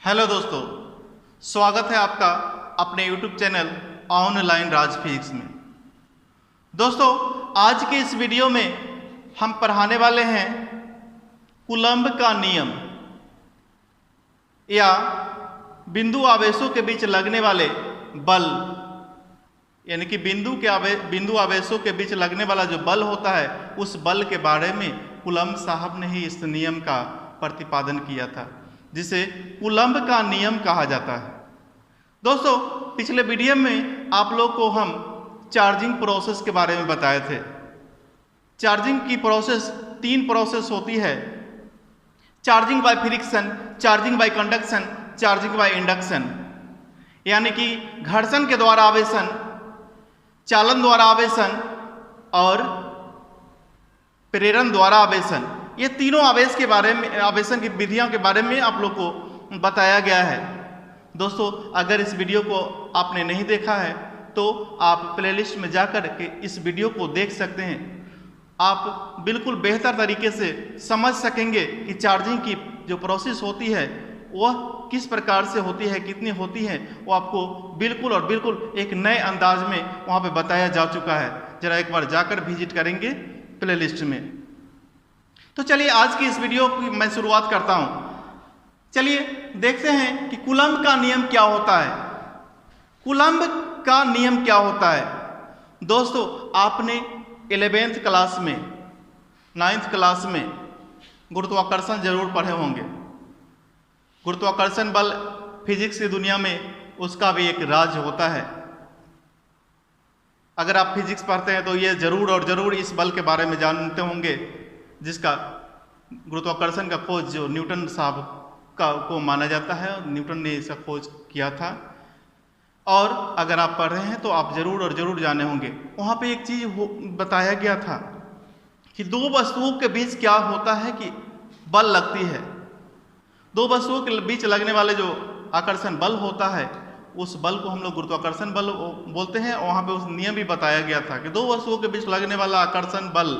Hello दोस्तों, स्वागत है आपका अपने YouTube चैनल ऑनलाइन राज फिजिक्स में। दोस्तों, आज के इस वीडियो में हम पढ़ाने वाले हैं कूलम्ब का नियम या बिंदु आवेशों के बीच लगने वाले बल, यानी कि बिंदु आवेशों के बीच लगने वाला जो बल होता है उस बल के बारे में कूलम्ब साहब ने ही इस नियम का प्रतिपादन किया था, जिसे कूलम्ब का नियम कहा जाता है। दोस्तों, पिछले वीडियो में आप लोग को हम चार्जिंग प्रोसेस के बारे में बताए थे। चार्जिंग की प्रोसेस 3 प्रोसेस होती है: charging by friction, charging by conduction, charging by induction. यानी कि घर्षण के द्वारा आवेशन, चालन द्वारा आवेशन और प्रेरण द्वारा आवेशन। ये तीनों आवेश के बारे में, आवेशन की विधियों के बारे में आप लोग को बताया गया है। दोस्तों, अगर इस वीडियो को आपने नहीं देखा है तो आप प्लेलिस्ट में जाकर के इस वीडियो को देख सकते हैं। आप बिल्कुल बेहतर तरीके से समझ सकेंगे कि चार्जिंग की जो प्रोसेस होती है वह किस प्रकार से होती है, कितनी होती है, वो आपको बिल्कुल और बिल्कुल एक नए अंदाज में वहाँ पे बताया जा चुका है। जरा एक बार जाकर विजिट करेंगे प्लेलिस्ट में। तो चलिए आज की इस वीडियो की मैं शुरुआत करता हूं। चलिए देखते हैं कि कूलम्ब का नियम क्या होता है। कूलम्ब का नियम क्या होता है? दोस्तों, आपने 11th क्लास में, 9th क्लास में गुरुत्वाकर्षण जरूर पढ़े होंगे। गुरुत्वाकर्षण बल फिजिक्स की दुनिया में उसका भी एक राज होता है। अगर आप फिजिक्स पढ़ते हैं तो ये जरूर और जरूर इस बल के बारे में जानते होंगे, जिसका गुरुत्वाकर्षण का खोज जो न्यूटन साहब को माना जाता है, न्यूटन ने इसका खोज किया था। और अगर आप पढ़ रहे हैं तो आप जरूर और जरूर जाने होंगे। वहाँ पे एक चीज़ बताया गया था कि दो वस्तुओं के बीच क्या होता है कि बल लगती है। दो वस्तुओं के बीच लगने वाले जो आकर्षण बल होता है उस बल को हम लोग गुरुत्वाकर्षण बल बोलते हैं। और वहाँ पे उस नियम भी बताया गया था कि दो वस्तुओं के बीच लगने वाला आकर्षण बल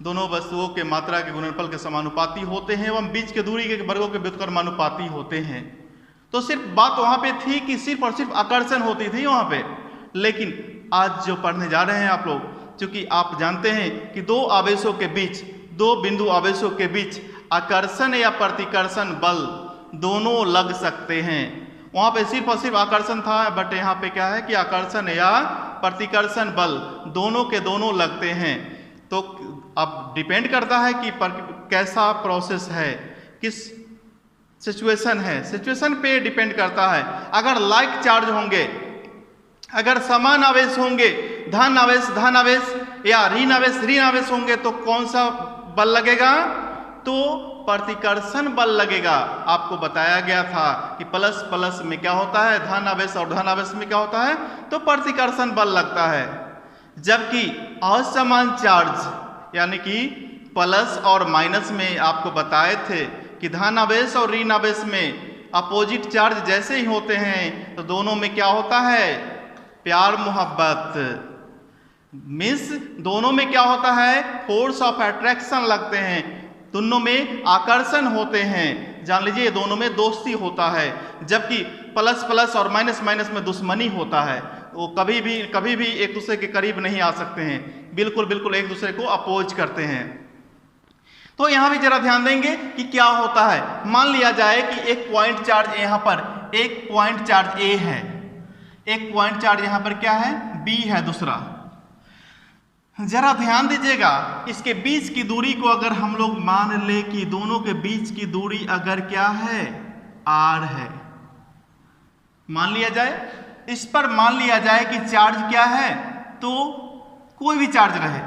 दोनों वस्तुओं के मात्रा के गुणनफल के समानुपाती होते हैं एवं बीच के दूरी के वर्गों के व्युत्क्रमानुपाती होते हैं। तो सिर्फ बात वहाँ पे थी कि सिर्फ और सिर्फ आकर्षण होती थी वहाँ पे। लेकिन आज जो पढ़ने जा रहे हैं आप लोग, क्योंकि आप जानते हैं कि दो आवेशों के बीच, दो बिंदु आवेशों के बीच आकर्षण या प्रतिकर्षण बल दोनों लग सकते हैं। वहाँ पे सिर्फ और सिर्फ आकर्षण था, बट यहाँ पे क्या है कि आकर्षण या प्रतिकर्षण बल दोनों के दोनों लगते हैं। तो अब डिपेंड करता है कि कैसा प्रोसेस है, किस सिचुएशन है, सिचुएशन पे डिपेंड करता है। अगर लाइक चार्ज होंगे, अगर समान आवेश होंगे, धन आवेश या ऋण आवेश होंगे तो कौन सा बल लगेगा? तो प्रतिकर्षण बल लगेगा। आपको बताया गया था कि प्लस प्लस में क्या होता है, धन आवेश, और धन आवेश में क्या होता है, तो प्रतिकर्षण बल लगता है। जबकि असमान चार्ज यानी कि प्लस और माइनस में आपको बताए थे कि धन आवेश और ऋण आवेश में अपोजिट चार्ज जैसे ही होते हैं तो दोनों में क्या होता है? प्यार मोहब्बत। मीन्स दोनों में क्या होता है? फोर्स ऑफ अट्रैक्शन लगते हैं, दोनों में आकर्षण होते हैं। जान लीजिए दोनों में दोस्ती होता है। जबकि प्लस प्लस और माइनस माइनस में दुश्मनी होता है। वो कभी भी एक दूसरे के करीब नहीं आ सकते हैं, बिल्कुल एक दूसरे को अपोज करते हैं। तो यहाँ भी जरा ध्यान देंगे कि क्या होता है। मान लिया जाए कि एक पॉइंट चार्ज यहाँ पर, एक पॉइंट चार्ज ए है, एक पॉइंट चार्ज यहाँ पर क्या है? बी है दूसरा। जरा ध्यान दीजिएगा, इसके बीच की दूरी को अगर हम लोग मान ले कि दोनों के बीच की दूरी अगर क्या है? आर है। मान लिया जाए, इस पर मान लिया जाए कि चार्ज क्या है, तो कोई भी चार्ज रहे,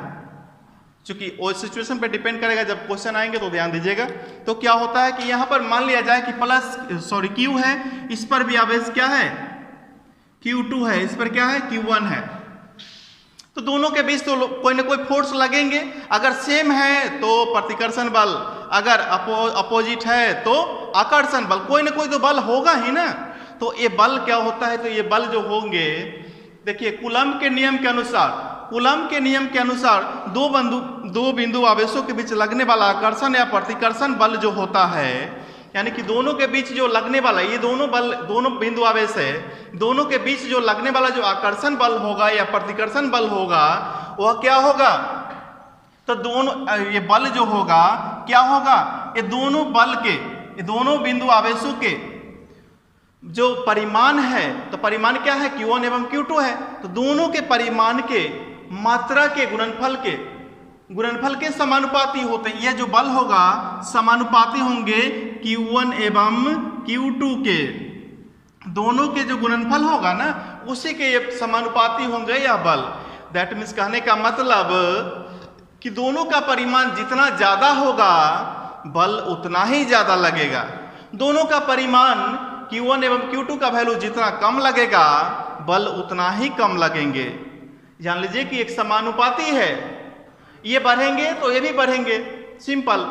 क्योंकि उस सिचुएशन पे डिपेंड करेगा। जब क्वेश्चन आएंगे तो ध्यान दीजिएगा। तो क्या होता है कि यहाँ पर मान लिया जाए कि Q है, इस पर भी आवेश क्या है? Q2 है, इस पर क्या है? Q1 है। तो दोनों के बीच तो कोई ना कोई फोर्स लगेंगे। अगर सेम है तो प्रतिकर्षण बल, अगर अपोजिट है तो आकर्षण बल, कोई ना कोई तो बल होगा ही ना। तो ये बल क्या होता है? तो ये बल जो होंगे, देखिए कूलम्ब के नियम के अनुसार दो बिंदु आवेशों के बीच लगने वाला आकर्षण या प्रतिकर्षण बल जो होता है यानी कि दोनों के बीच जो लगने वाला, ये दोनों बल, दोनों बिंदु आवेश है, दोनों के बीच जो लगने वाला जो आकर्षण बल होगा या प्रतिकर्षण बल होगा वह क्या होगा, तो दोनों ये बल जो होगा क्या होगा, ये दोनों बल के, ये दोनों बिंदु आवेशों के जो परिमाण है, तो परिमाण क्या है, Q1 एवं Q2 है, तो दोनों के परिमाण के मात्रा के गुणनफल के समानुपाती होते हैं। यह जो बल होगा समानुपाती होंगे Q1 एवं Q2 के, दोनों के जो गुणनफल होगा ना उसी के ये समानुपाती होंगे यह बल। दैट मीन्स कहने का मतलब कि दोनों का परिमाण जितना ज्यादा होगा बल उतना ही ज्यादा लगेगा, दोनों का परिमाण Q1 एवं Q2 का वैल्यू जितना कम लगेगा बल उतना ही कम लगेंगे। जान लीजिए कि एक समानुपाती है, ये बढ़ेंगे तो ये भी बढ़ेंगे, सिंपल।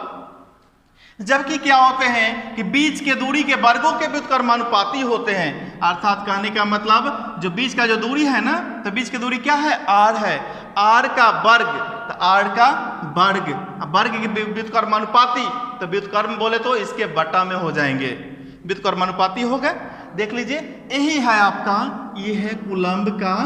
जबकि क्या होते हैं कि बीच के दूरी के वर्गों के व्युत्क्रमानुपाती होते हैं, अर्थात कहने का मतलब जो बीच का जो दूरी है ना, तो बीच की दूरी क्या है, r है, r का वर्ग, तो r का वर्ग के व्युत्क्रमानुपाती, तो व्युत्क्रम बोले तो इसके बटा में हो जाएंगे, व्युत्क्रमानुपाती हो गए। देख लीजिए यही है आपका, ये है कूलम्ब का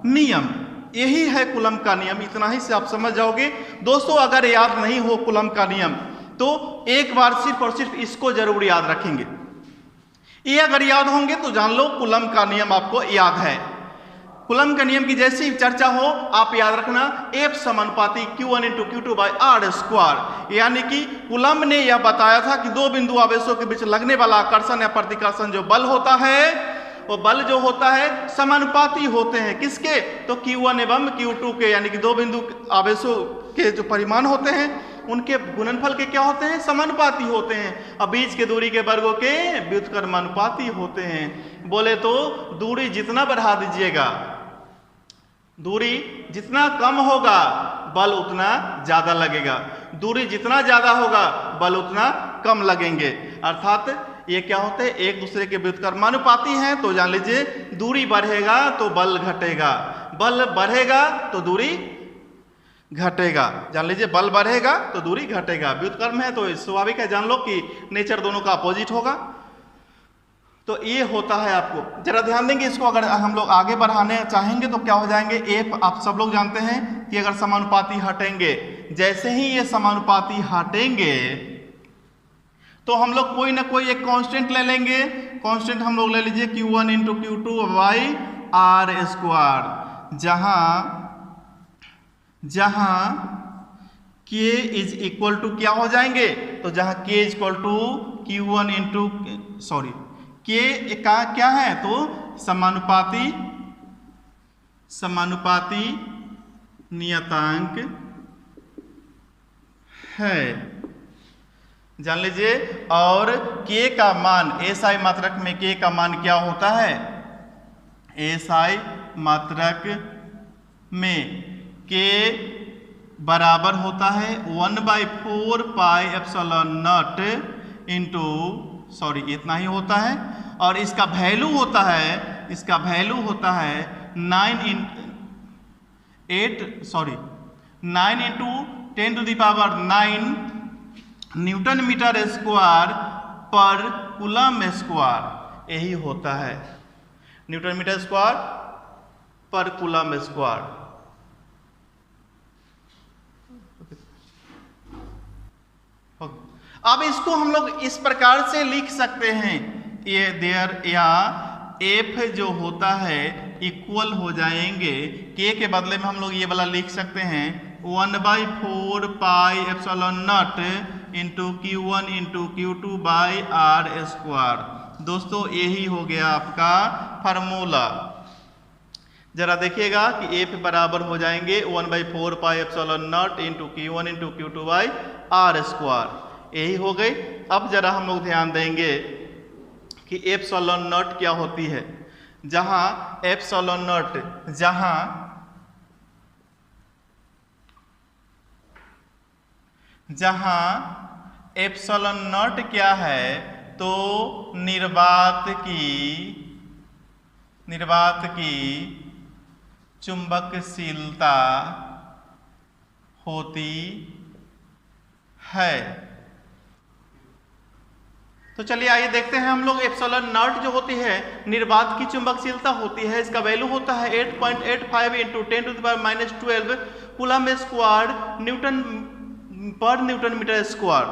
नियम, यही है कूलम्ब का नियम। इतना ही से आप समझ जाओगे। दोस्तों अगर याद नहीं हो कूलम्ब का नियम तो एक बार सिर्फ और सिर्फ इसको जरूर याद रखेंगे, ये अगर याद होंगे तो जान लो कूलम्ब का नियम आपको याद है। कूलम्ब के नियम की जैसी चर्चा हो आप याद रखना F समानुपाती Q1 into Q2 by R square, यानी कि कूलम्ब ने यह बताया था कि दो बिंदु आवेशों के बीच लगने वाला आकर्षण या प्रतिकर्षण जो बल होता है वो बल जो होता है समानुपाती होते हैं, किसके, तो Q1 एवं Q2 के, यानी कि दो बिंदु आवेशों के जो परिमाण होते हैं उनके गुणनफल के क्या होते हैं, समानुपाती होते हैं। अब बीच के दूरी के वर्गों के व्युत्क्रमानुपाती होते हैं। बोले तो दूरी जितना बढ़ा दीजिएगा, दूरी जितना कम होगा बल उतना ज्यादा लगेगा, दूरी जितना ज्यादा होगा बल उतना कम लगेंगे। अर्थात ये क्या होते हैं, एक दूसरे के व्युत्क्रमानुपाती हैं, तो जान लीजिए दूरी बढ़ेगा तो बल घटेगा, बल बढ़ेगा तो दूरी घटेगा। जान लीजिए बल बढ़ेगा तो दूरी घटेगा, व्युत्क्रम है तो स्वाभाविक है, जान लो कि नेचर दोनों का अपोजिट होगा। तो ये होता है, आपको जरा ध्यान देंगे इसको। अगर हम लोग आगे बढ़ाने चाहेंगे तो क्या हो जाएंगे, F आप सब लोग जानते हैं कि अगर समानुपाती हटेंगे, जैसे ही ये समानुपाती हटेंगे तो हम लोग कोई ना कोई एक कांस्टेंट ले लेंगे। कांस्टेंट हम लोग ले लीजिए Q1 into Q2 by R square, जहां K इज इक्वल टू क्या हो जाएंगे, तो जहां K is equal to Q1 into K का क्या है, तो समानुपाती नियतांक है, जान लीजिए। और K का मान SI मात्रक में K का मान क्या होता है, SI मात्रक में K बराबर होता है 1/4 pi epsilon naught into, sorry इतना ही होता है, और इसका वैल्यू होता है 9 इंटू 10⁹ न्यूटन मीटर स्क्वायर पर कूलम्ब स्क्वायर, यही होता है न्यूटन मीटर स्क्वायर पर कूलम्ब स्क्वायर। अब इसको हम लोग इस प्रकार से लिख सकते हैं, ये देयर या F जो होता है इक्वल हो जाएंगे K के बदले में हम लोग ये वाला लिख सकते हैं 1/4 pi epsilon naught into Q1 into Q2 by R square. दोस्तों यही हो गया आपका फार्मूला। जरा देखिएगा कि F बराबर हो जाएंगे 1/4 pi epsilon naught into Q1 into Q2 by R square, यही हो गई। अब जरा हम लोग ध्यान देंगे कि एप्सिलॉन नॉट क्या होती है। जहां एप्सिलॉन नॉट, जहां एप्सिलॉन नॉट क्या है, तो निर्वात की चुंबकशीलता होती है। तो चलिए आइए देखते हैं हम लोग एप्सिलॉन नॉट जो होती है निर्वात की चुंबकशीलता होती है, इसका वैल्यू होता है 8.85 × 10⁻⁻12 कूलम स्क्वायर न्यूटन पर न्यूटन मीटर स्क्वायर।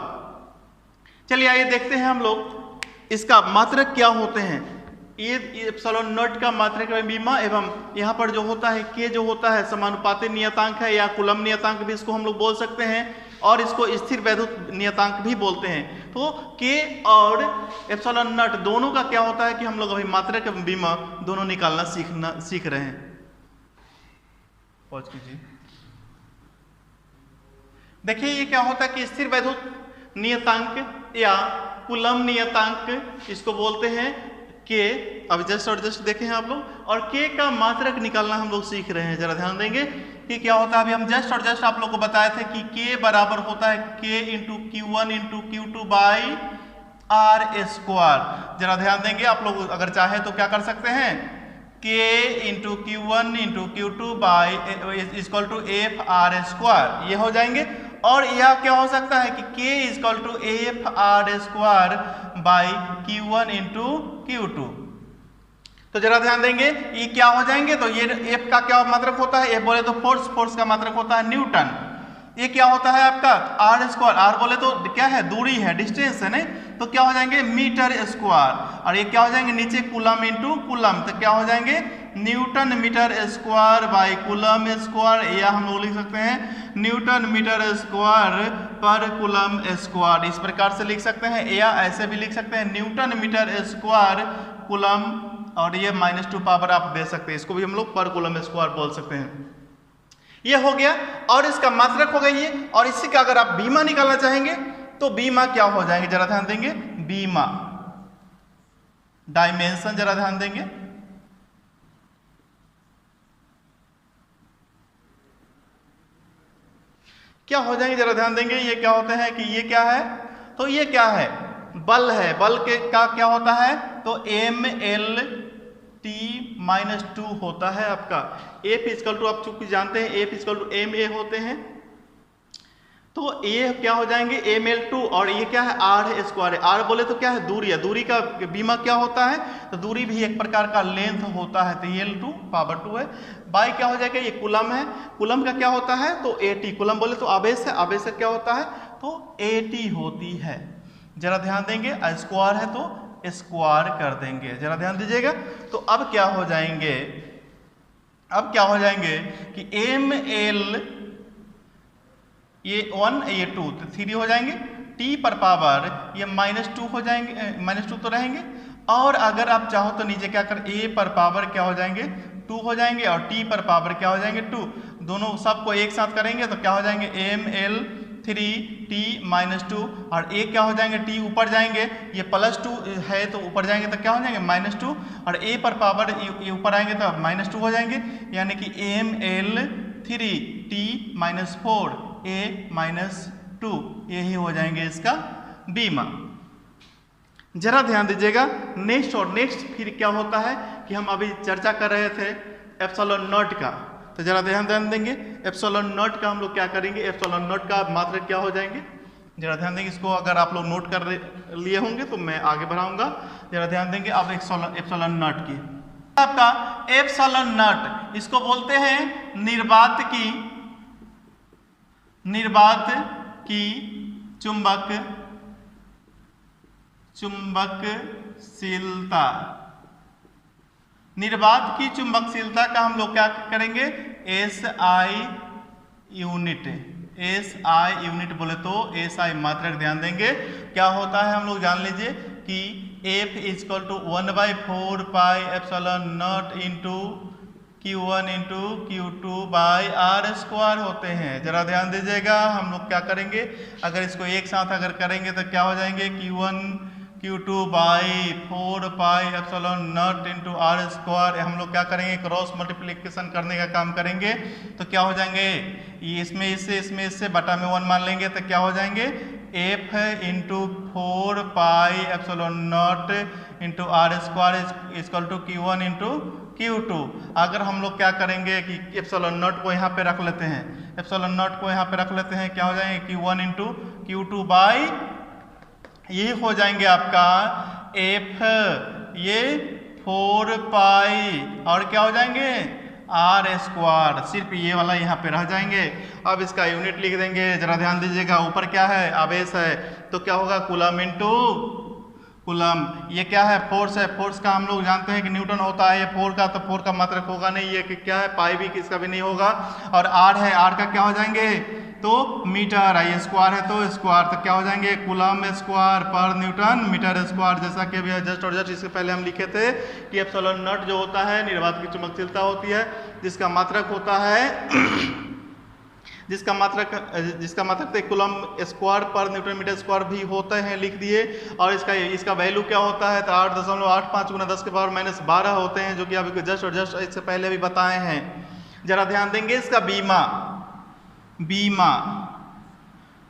चलिए आइए देखते हैं हम लोग इसका मात्रक क्या होते हैं। ये एप्सिलॉन नॉट का मात्रक बीमा एवं यहाँ पर जो होता है के जो होता है समानुपाती नियतांक है या कूलम नियतांक भी इसको हम लोग बोल सकते हैं और इसको स्थिर वैद्युत नियतांक भी बोलते हैं। तो के और एप्सिलॉन नॉट दोनों का क्या होता है कि हम लोग अभी मात्रक बीमा दोनों निकालना सीख रहे हैं। पॉज कीजिए। देखिए ये क्या होता है कि स्थिर वैद्युत नियतांक या कूलम नियतांक इसको बोलते हैं के। अब जस्ट और जस्ट देखें आप लोग, और के का मात्रक निकालना हम लोग सीख रहे हैं। जरा ध्यान देंगे कि क्या होता है। अभी हम जस्ट और जस्ट आप लोग को बताए थे कि के बराबर होता है के into Q1 into Q2 by R square. जरा ध्यान देंगे आप लोग, अगर चाहे तो क्या कर सकते हैं, K into Q1 into Q2 by equal to FR square, ये हो जाएंगे। और यह क्या हो सकता है कि k equal to FR square by Q1 into Q2। तो जरा ध्यान देंगे ये क्या हो जाएंगे, तो ये F का क्या मात्रक होता है, F बोले तो फोर्स, फोर्स का मात्रक होता है न्यूटन। ये क्या होता है आपका R स्क्वायर, R बोले तो क्या है, दूरी है, डिस्टेंस है, नहीं तो क्या हो जाएंगे मीटर स्क्वायर। और ये क्या हो जाएंगे नीचे कूलम इंटू कूलम, तो क्या हो जाएंगे newton metre square by coulomb square, या हम लोग लिख सकते हैं न्यूटन मीटर स्क्वायर पर कूलम स्क्वायर। इस प्रकार से लिख सकते हैं, या ऐसे भी लिख सकते हैं न्यूटन मीटर स्क्वायर कूलम, और ये -2 पावर आप दे सकते हैं, इसको भी हम लोग पर कूलम स्क्वायर बोल सकते हैं। ये हो गया और इसका मात्रक हो गया ये। और इसी का अगर आप बीमा निकालना चाहेंगे तो बीमा क्या हो जाएंगे, जरा ध्यान देंगे, बीमा डायमेंशन, जरा ध्यान देंगे, क्या हो जाएंगे, जरा ध्यान देंगे। ये क्या होते हैं कि ये क्या है, तो ये क्या है, बल है। बल के का क्या होता है, तो MLT-2 होता है आपका। F इक्वल टू, आप चूंकि जानते हैं F इक्वल टू MA होते हैं, तो ये क्या हो जाएंगे ML2, और ये क्या है R स्क्वायर। R बोले तो क्या है दूरी है, दूरी का बीमा क्या होता है, तो दूरी भी एक प्रकार का लेंथ होता है, तो L2 पावर 2 है। बाई क्या हो जाएगा, ये कूलम है, कूलम का क्या होता है, तो AT, कूलम बोले तो आवेश है, आवेश का क्या होता है, तो AT होती है। जरा ध्यान देंगे, स्क्वायर है तो स्क्वायर कर देंगे, जरा ध्यान दीजिएगा। तो अब क्या हो जाएंगे, अब क्या हो जाएंगे कि ML ये 1 ये 2 तो 3 हो जाएंगे, T पर पावर ये -2 हो जाएंगे, -2 तो रहेंगे। और अगर आप चाहो तो नीचे क्या कर, A पर पावर क्या हो जाएंगे 2 हो जाएंगे, और T पर पावर क्या हो जाएंगे 2, दोनों सबको एक साथ करेंगे तो क्या हो जाएंगे ML3T-2, और A क्या हो जाएंगे T ऊपर जाएंगे, ये +2 है तो ऊपर जाएंगे तो क्या हो जाएंगे -2, और A पर पावर ये ऊपर आएंगे तो -2 हो जाएंगे, यानी कि ML3T-4 A-2, यही हो जाएंगे इसका बीमा। जरा ध्यान दीजिएगा नेक्स्ट, और नेक्स्ट फिर क्या होता है कि हम अभी चर्चा कर रहे थे एप्सिलॉन नॉट का, तो जरा ध्यान देंगे एप्सिलॉन नॉट का हम लोग क्या करेंगे, एप्सिलॉन नॉट का मात्रक क्या हो जाएंगे, जरा ध्यान देंगे। इसको अगर आप लोग नोट कर लिए होंगे तो मैं आगे बढ़ाऊंगा, जरा ध्यान देंगे। अब एप्सिलॉन नॉट की, आपका एप्सिलॉन नॉट इसको बोलते हैं निर्वात की चुंबकशीलता। निर्वात की चुंबकशीलता का हम लोग क्या करेंगे, SI यूनिट, SI यूनिट बोले तो SI मात्रक ध्यान देंगे क्या होता है, हम लोग जान लीजिए कि F equal to 1/4 pi epsilon naught into Q1 into Q2 by R square होते हैं। जरा ध्यान दीजिएगा, हम लोग क्या करेंगे, अगर इसको एक साथ अगर करेंगे तो क्या हो जाएंगे Q1 Q2 by 4 pi epsilon naught into R square. हम लोग क्या करेंगे, क्रॉस मल्टीप्लिकेशन करने का काम करेंगे, तो क्या हो जाएंगे, ये इसमें इससे बटा में 1 मान लेंगे तो क्या हो जाएंगे F into 4 pi epsilon naught into R square equal to Q1 into Q2। अगर हम लोग क्या करेंगे कि एप्सिलॉन नॉट को यहाँ पे रख लेते हैं, एप्सिलॉन नॉट को यहाँ पे रख लेते हैं, क्या हो जाएंगे Q1 इंटू Q2 बाई ये हो जाएंगे आपका एफ, ये 4 पाई और क्या हो जाएंगे आर स्क्वायर, सिर्फ ये वाला यहाँ पे रह जाएंगे। अब इसका यूनिट लिख देंगे, जरा ध्यान दीजिएगा, ऊपर क्या है आवेश है तो क्या होगा कूलम इनटू कूलम, ये क्या है फोर्स है, फोर्स का हम लोग जानते हैं कि न्यूटन होता है, ये 4 का तो 4 का मात्रक होगा नहीं, ये कि क्या है पाई भी किसका भी नहीं होगा, और आर है, आर का क्या हो जाएंगे तो मीटर, आई स्क्वायर है तो स्क्वायर, तो क्या हो जाएंगे कूलम स्क्वायर पर न्यूटन मीटर स्क्वायर, जैसा कि अभी जस्ट और जस्ट इससे पहले हम लिखे थे कि एप्सिलॉन नॉट जो होता है निर्वात की चुंबकशीलता होती है जिसका मात्रक होता है जिसका मात्रक कूलम स्क्वायर पर न्यूटन मीटर स्क्वायर भी होते हैं, लिख दिए। और इसका वैल्यू क्या होता है तो 8.85 गुना 10 के पावर -12 होते हैं, जो कि अभी जस्ट और जस्ट इससे पहले भी बताए हैं। जरा ध्यान देंगे इसका बीमा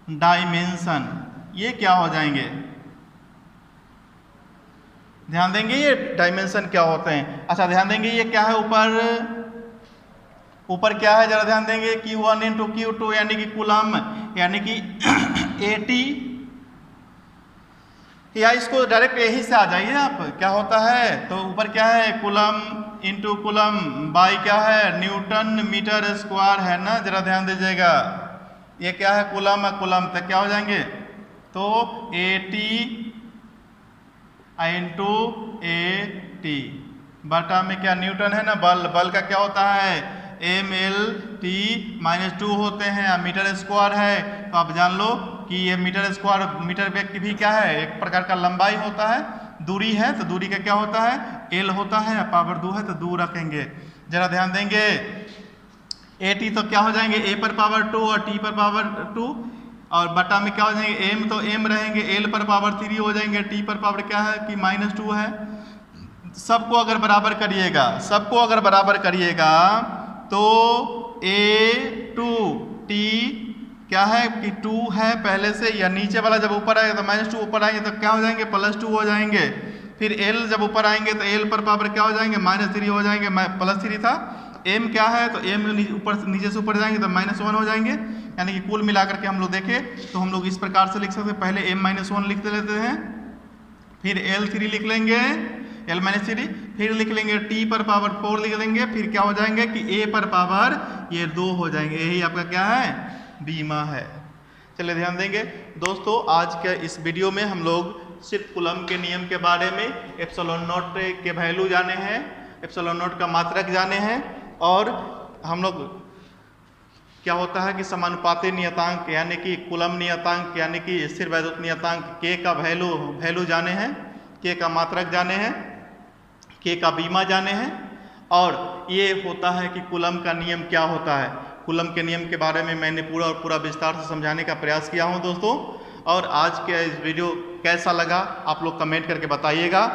डायमेंशन ये क्या हो जाएंगे, ध्यान देंगे ये डायमेंशन क्या होते हैं। अच्छा ध्यान देंगे ये क्या है ऊपर क्या है, जरा ध्यान देंगे Q1 इंटू Q2 यानी कि कूलम यानी कि 80, या इसको डायरेक्ट यही से आ जाइए आप, क्या होता है तो ऊपर क्या है कूलम इंटू कूलम बाई क्या है न्यूटन मीटर स्क्वायर है ना, जरा ध्यान दीजिएगा ये क्या है कूलम तो क्या हो जाएंगे तो 80 इंटू 80 बटा में क्या न्यूटन है ना, बल का क्या होता है mL/T-2 होते हैं, मीटर स्क्वायर है तो आप जान लो कि ये मीटर स्क्वायर, मीटर व्यक्ति भी क्या है एक प्रकार का लंबाई होता है, दूरी है तो दूरी का क्या होता है L होता है, पावर 2 है तो 2 रखेंगे। जरा ध्यान देंगे 80 तो क्या हो जाएंगे A पर पावर 2 और T पर पावर 2 और बटा में क्या हो जाएंगे m तो m रहेंगे, L पर पावर 3 हो जाएंगे, T पर पावर क्या है कि -2 है। सबको अगर बराबर करिएगा तो A2T क्या है कि 2 है पहले से, या नीचे वाला जब ऊपर आएगा तो -2 ऊपर आएंगे तो क्या हो जाएंगे +2 हो जाएंगे, फिर L जब ऊपर आएंगे तो L पर पावर क्या हो जाएंगे -3 हो जाएंगे, +3 था, m क्या है तो m ऊपर नीचे से ऊपर जाएंगे तो -1 हो जाएंगे, यानी कि कुल मिलाकर के हम लोग देखें तो हम लोग इस प्रकार से लिख सकते हैं, पहले m-1 लिख लेते हैं, फिर L3 लिख लेंगे L-3, फिर लिख लेंगे T पर पावर 4 लिख देंगे, फिर क्या हो जाएंगे कि A पर पावर ये 2 हो जाएंगे, यही आपका क्या है बीमा है। चलिए ध्यान देंगे दोस्तों, आज के इस वीडियो में हम लोग सिर्फ कूलम के नियम के बारे में एप्सिलॉन नॉट के वैल्यू जाने हैं, एप्सिलॉन नॉट का मात्रक जाने हैं, और हम लोग क्या होता है कि समानुपाती नियतांक यानी कि कूलम नियतांक यानी कि स्थिर वैद्युत नियतांक K का वैल्यू जाने हैं, K का मात्रक जाने हैं, K का बीमा जाने हैं, और ये होता है कि कूलम का नियम क्या होता है। कूलम के नियम के बारे में मैंने पूरा विस्तार से समझाने का प्रयास किया हूं दोस्तों, और आज के इस वीडियो कैसा लगा आप लोग कमेंट करके बताइएगा,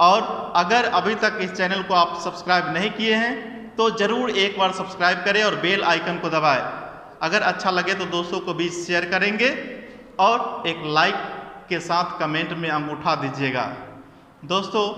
और अगर अभी तक इस चैनल को आप सब्सक्राइब नहीं किए हैं तो ज़रूर एक बार सब्सक्राइब करें और बेल आइकन को दबाएं। अगर अच्छा लगे तो दोस्तों को भी शेयर करेंगे और एक लाइक के साथ कमेंट में अंगूठा दीजिएगा। दोस्तों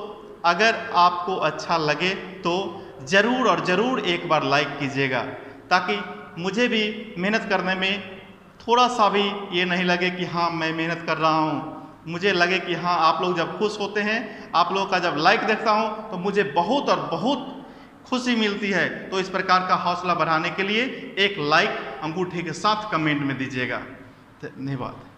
अगर आपको अच्छा लगे तो ज़रूर और ज़रूर एक बार लाइक कीजिएगा, ताकि मुझे भी मेहनत करने में थोड़ा सा भी ये नहीं लगे कि हाँ मैं मेहनत कर रहा हूँ, मुझे लगे कि हाँ आप लोग जब खुश होते हैं, आप लोगों का जब लाइक देखता हूँ तो मुझे बहुत और बहुत खुशी मिलती है। तो इस प्रकार का हौसला बढ़ाने के लिए एक लाइक अंगूठे के साथ कमेंट में दीजिएगा। धन्यवाद।